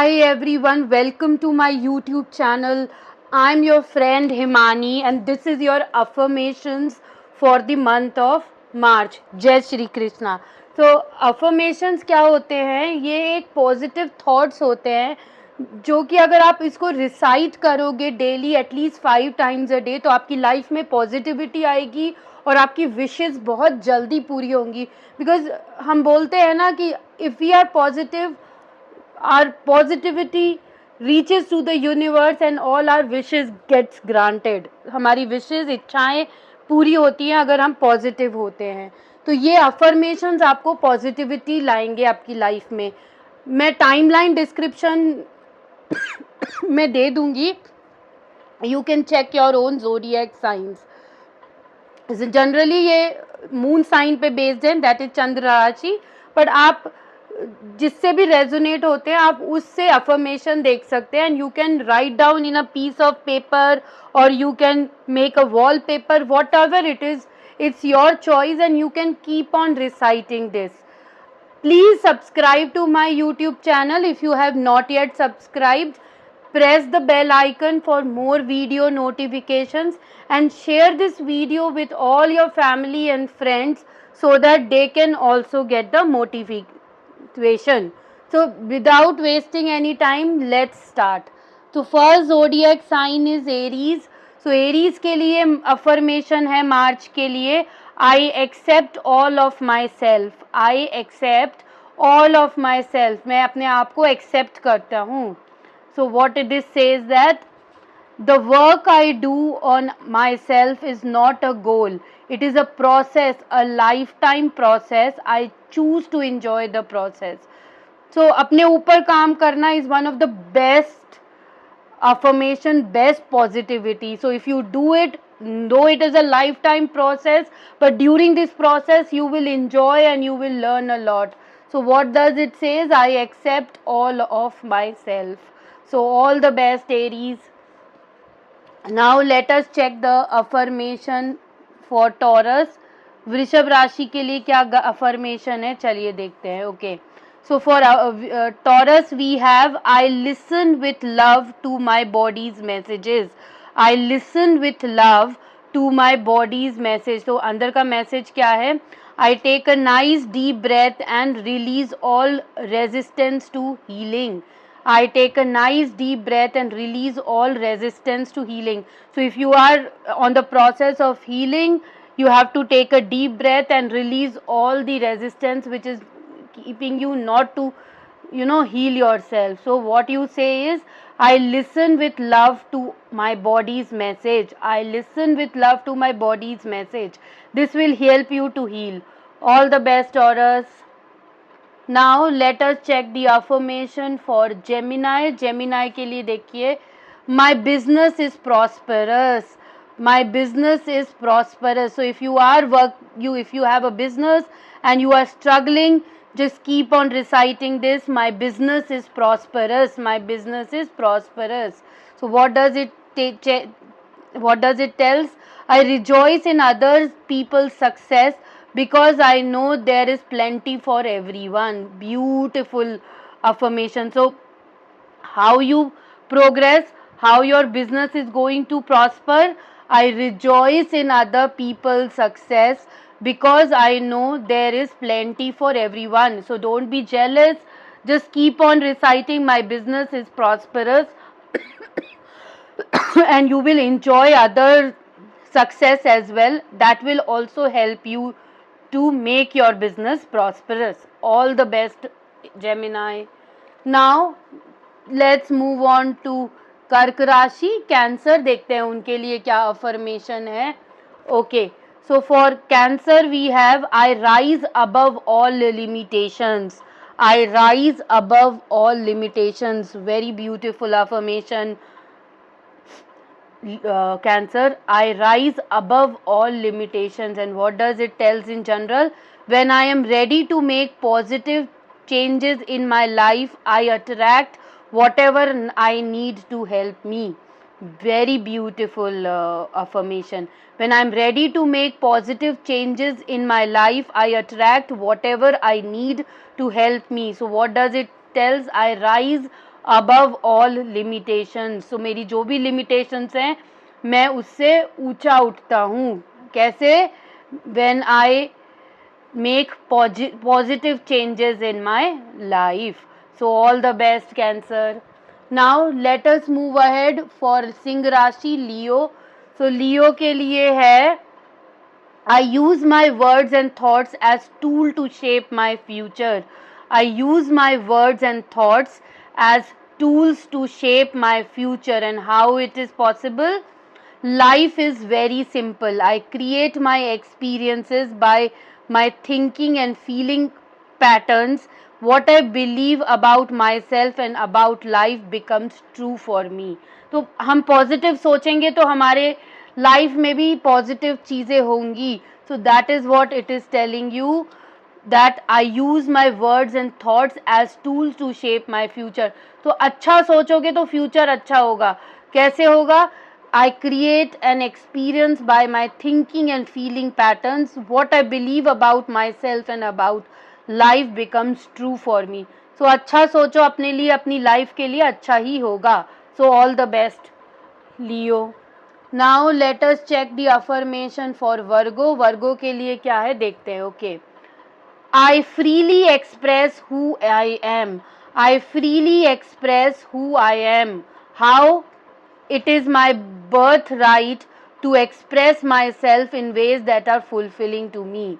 Hi everyone, welcome to my YouTube channel. I'm your friend Himani and this is your affirmations for the month of March. जय श्री कृष्णा. तो affirmations क्या होते हैं? ये एक positive thoughts होते हैं जो कि अगर आप इसको रिसाइट करोगे daily at least 5 times a day तो आपकी लाइफ में पॉजिटिविटी आएगी और आपकी विशेस बहुत जल्दी पूरी होंगी. बिकॉज हम बोलते हैं ना कि if we are positive our positivity reaches to the universe and all our wishes gets granted. हमारी wishes इच्छाएं पूरी होती हैं अगर हम पॉजिटिव होते हैं. तो ये अफर्मेशंस आपको पॉजिटिविटी लाएंगे आपकी लाइफ में. मैं टाइमलाइन डिस्क्रिप्शन में दे दूंगी. You can check your own zodiac science. Generally ये मून साइन पे बेस्ड है, दैट इज चंद्र राशि. बट आप जिससे भी रेजोनेट होते हैं आप उससे अफर्मेशन देख सकते हैं. And you can write down in a piece of paper और you can make a wallpaper, whatever it is, it's your choice and you can keep on reciting this. Please subscribe to my YouTube channel if you have not yet subscribed. Press the bell icon for more video notifications and share this video with all your family and friends so that they can also get the motivation. So without wasting any time, let's start. तो first zodiac sign is Aries. So Aries के लिए affirmation है मार्च के लिए, I accept all of myself. I accept all of myself. मैं अपने आप को accept करता हूँ. So what this says that the work I do on myself is not a goal. It is a process, a lifetime process. I choose to enjoy the process. So अपने ऊपर काम करना is one of the best affirmation, best positivity. So if you do it, though it is a lifetime process, but during this process you will enjoy and you will learn a lot. So what does it says? I accept all of myself. So all the best, Aries. Now let us check the affirmation for Taurus. वृषभ राशि के लिए क्या affirmation है, चलिए देखते हैं. Okay. So for Taurus we have, I listen with love to my body's messages. I listen with love to my body's message. तो अंदर का मैसेज क्या है? I take a nice deep breath and release all resistance to healing. I take a nice deep breath and release all resistance to healing. So if you are on the process of healing, you have to take a deep breath and release all the resistance which is keeping you not to heal yourself. So what you say is, I listen with love to my body's message. I listen with love to my body's message. This will help you to heal. All the best, Taurus. Now let us check the affirmation for Gemini. Gemini के लिए देखिए, my business is prosperous. My business is prosperous. So if you have a business and you are struggling, just keep on reciting this. My business is prosperous. My business is prosperous. So what does it tells? I rejoice in other people's success because I know there is plenty for everyone. Beautiful affirmation. So how you progress, how your business is going to prosper, I rejoice in other people's success because I know there is plenty for everyone. So don't be jealous, just keep on reciting, my business is prosperous and you will enjoy other success as well. That will also help you to make your business prosperous. All the best, Gemini. Now let's move on to कर्क राशि. Cancer देखते हैं उनके लिए क्या affirmation है. Okay, so for Cancer we have, I rise above all limitations. I rise above all limitations. Very beautiful affirmation. Cancer, I rise above all limitations. And what does it tells in general? When I am ready to make positive changes in my life, I attract whatever I need to help me. Very beautiful affirmation. When I am ready to make positive changes in my life, I attract whatever I need to help me. So what does it tells? I rise above all limitations. So मेरी जो भी limitations हैं मैं उससे ऊंचा उठता हूँ. कैसे? When I make positive changes in my life. So all the best, Cancer. Now let us move ahead for Singh Rashi, Leo. So Leo के लिए है, I use my words and thoughts as tool to shape my future. I use my words and thoughts as tools to shape my future. And how it is possible? Life is very simple. I create my experiences by my thinking and feeling patterns. What I believe about myself and about life becomes true for me. तो हम positive सोचेंगे तो हमारे life में भी positive चीज़ें होंगी. So that is what it is telling you, that I use my words and thoughts as tools to shape my future. तो अच्छा सोचोगे तो फ्यूचर अच्छा होगा. कैसे होगा? I create an experience by my thinking and feeling patterns. What I believe about myself and about life becomes true for me. So अच्छा सोचो अपने लिए, अपनी लाइफ के लिए अच्छा ही होगा. So all the best, Leo. Now let us check the affirmation for Virgo. Virgo के लिए क्या है देखते हैं. Okay. I freely express who I am. I freely express who I am. How? It is my birthright to express myself in ways that are fulfilling to me.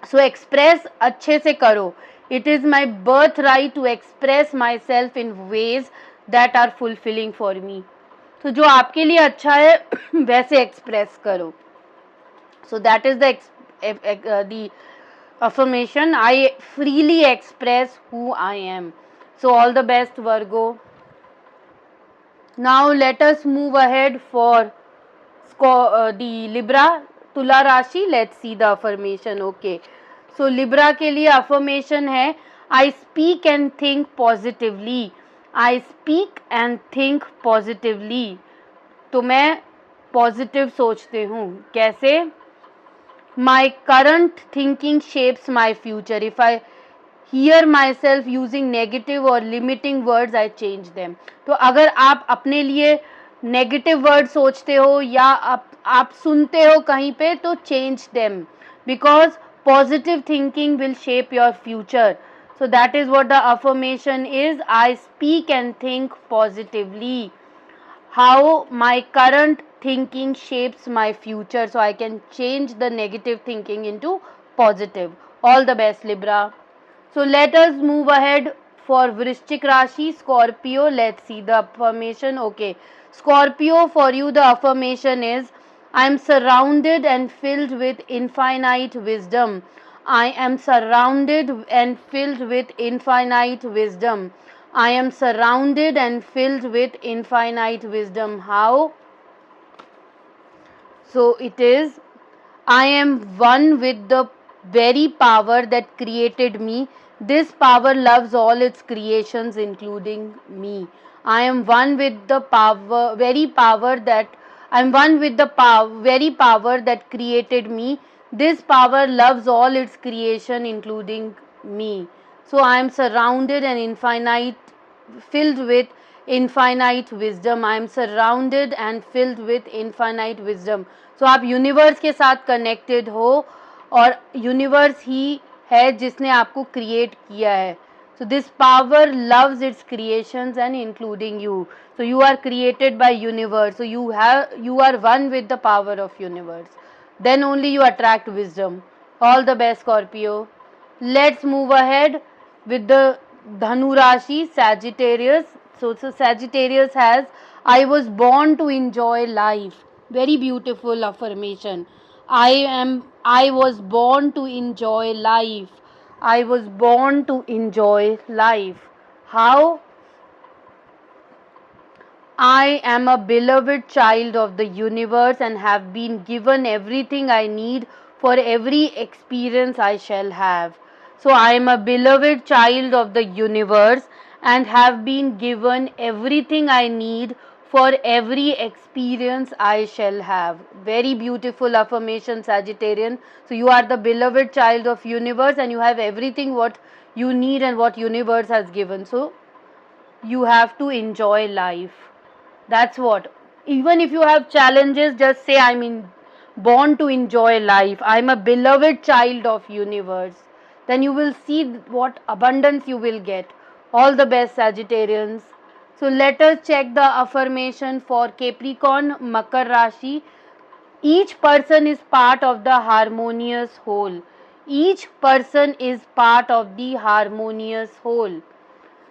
So express अच्छे से करो. It is my birthright to express myself in ways that are fulfilling for me. तो जो आपके लिए अच्छा है वैसे एक्सप्रेस करो. So that is the affirmation. I freely express who I am. So all the best, Virgo. Now let us move ahead for the Libra, Tula Rashi. Let's see the affirmation. Okay. So Libra के लिए affirmation है, I speak and think positively. I speak and think positively. तो मैं positive सोचती हूँ. कैसे? My current thinking shapes my future. If I hear myself using negative or limiting words, I change them. तो अगर आप अपने लिए नेगेटिव वर्ड सोचते हो या आप सुनते हो कहीं पे, तो change them, because positive thinking will shape your future. So that is what the affirmation is. I speak and think positively. How my current thinking shapes my future, so I can change the negative thinking into positive. All the best, Libra. So let us move ahead for Vrishchik Rashi, Scorpio. Let's see the affirmation. Okay, Scorpio, for you the affirmation is, I am surrounded and filled with infinite wisdom. I am surrounded and filled with infinite wisdom. I am surrounded and filled with infinite wisdom. How? So it is, I am one with the very power that created me. This power loves all its creations, including me. I am one with the power, very power that I am one with the very power that created me. This power loves all its creation, including me. So I am surrounded and infinite, filled with infinite wisdom. I am surrounded and filled with infinite wisdom. So आप universe के साथ connected हो और universe ही है जिसने आपको create किया है. So this power loves its creations and including you. So you are created by universe. So you are one with the power of universe. Then only you attract wisdom. All the best, Scorpio. Let's move ahead with the Dhanu Rashi, Sagittarius. So Sagittarius has, I was born to enjoy life. Very beautiful affirmation. I was born to enjoy life. I was born to enjoy life. How? I am a beloved child of the universe and have been given everything I need for every experience I shall have. So I am a beloved child of the universe and have been given everything I need for every experience I shall have. Very beautiful affirmation, Sagittarian. So you are the beloved child of universe and you have everything what you need and what universe has given. So you have to enjoy life. That's what. Even if you have challenges, just say, born to enjoy life. I'm a beloved child of universe. Then you will see what abundance you will get. All the best, Sagittarians. So let us check the affirmation for Capricorn, Makar Rashi. Each person is part of the harmonious whole. Each person is part of the harmonious whole.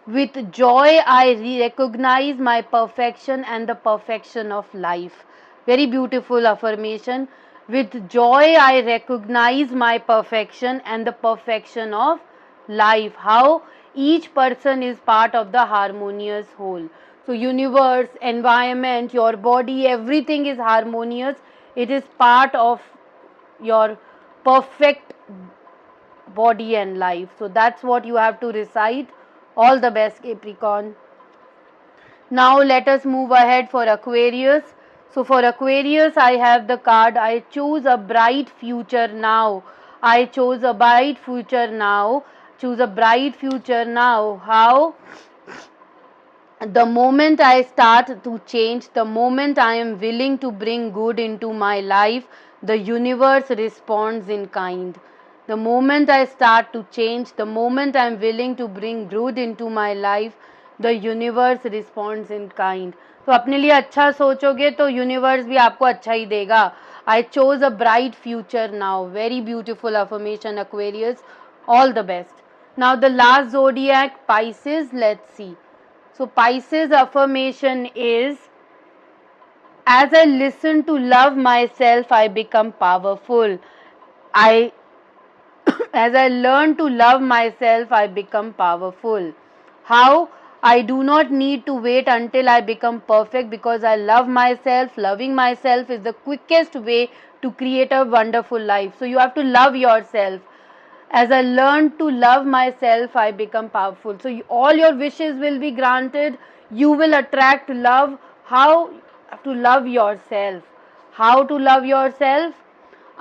With joy, I recognize my perfection and the perfection of life. Very beautiful affirmation. With joy, I recognize my perfection and the perfection of life. How each person is part of the harmonious whole. So, universe, environment, your body, everything is harmonious. It is part of your perfect body and life. So that's what you have to recite. All the best, Capricorn. Now let us move ahead for Aquarius. So for Aquarius, I have the card, I choose a bright future now. I chose a bright future now. Choose a bright future now. How? The moment I start to change, the moment I am willing to bring good into my life, the universe responds in kind. The moment I start to change, the moment I am willing to bring good into my life, the universe responds in kind. तो अपने लिए अच्छा सोचोगे तो universe भी आपको अच्छा ही देगा. I chose a bright future now. Very beautiful affirmation, Aquarius. All the best. Now the last zodiac, Pisces. Let's see. So Pisces affirmation is, as I listen to love myself, I become powerful. I as I learn to love myself, I become powerful. How? I do not need to wait until I become perfect because I love myself. Loving myself is the quickest way to create a wonderful life. So you have to love yourself. As I learn to love myself, I become powerful. So all your wishes will be granted. You will attract love. How? To love yourself. How to love yourself?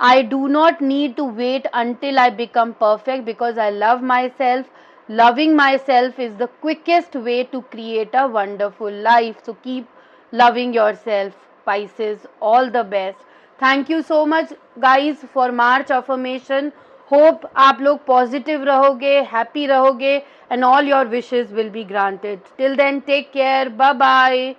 I do not need to wait until I become perfect because I love myself. Loving myself is the quickest way to create a wonderful life. So keep loving yourself, Pisces. All the best. Thank you so much, guys, for March affirmation. Hope आप लोग positive रहोगे, happy रहोगे, and all your wishes will be granted. Till then, take care. Bye bye.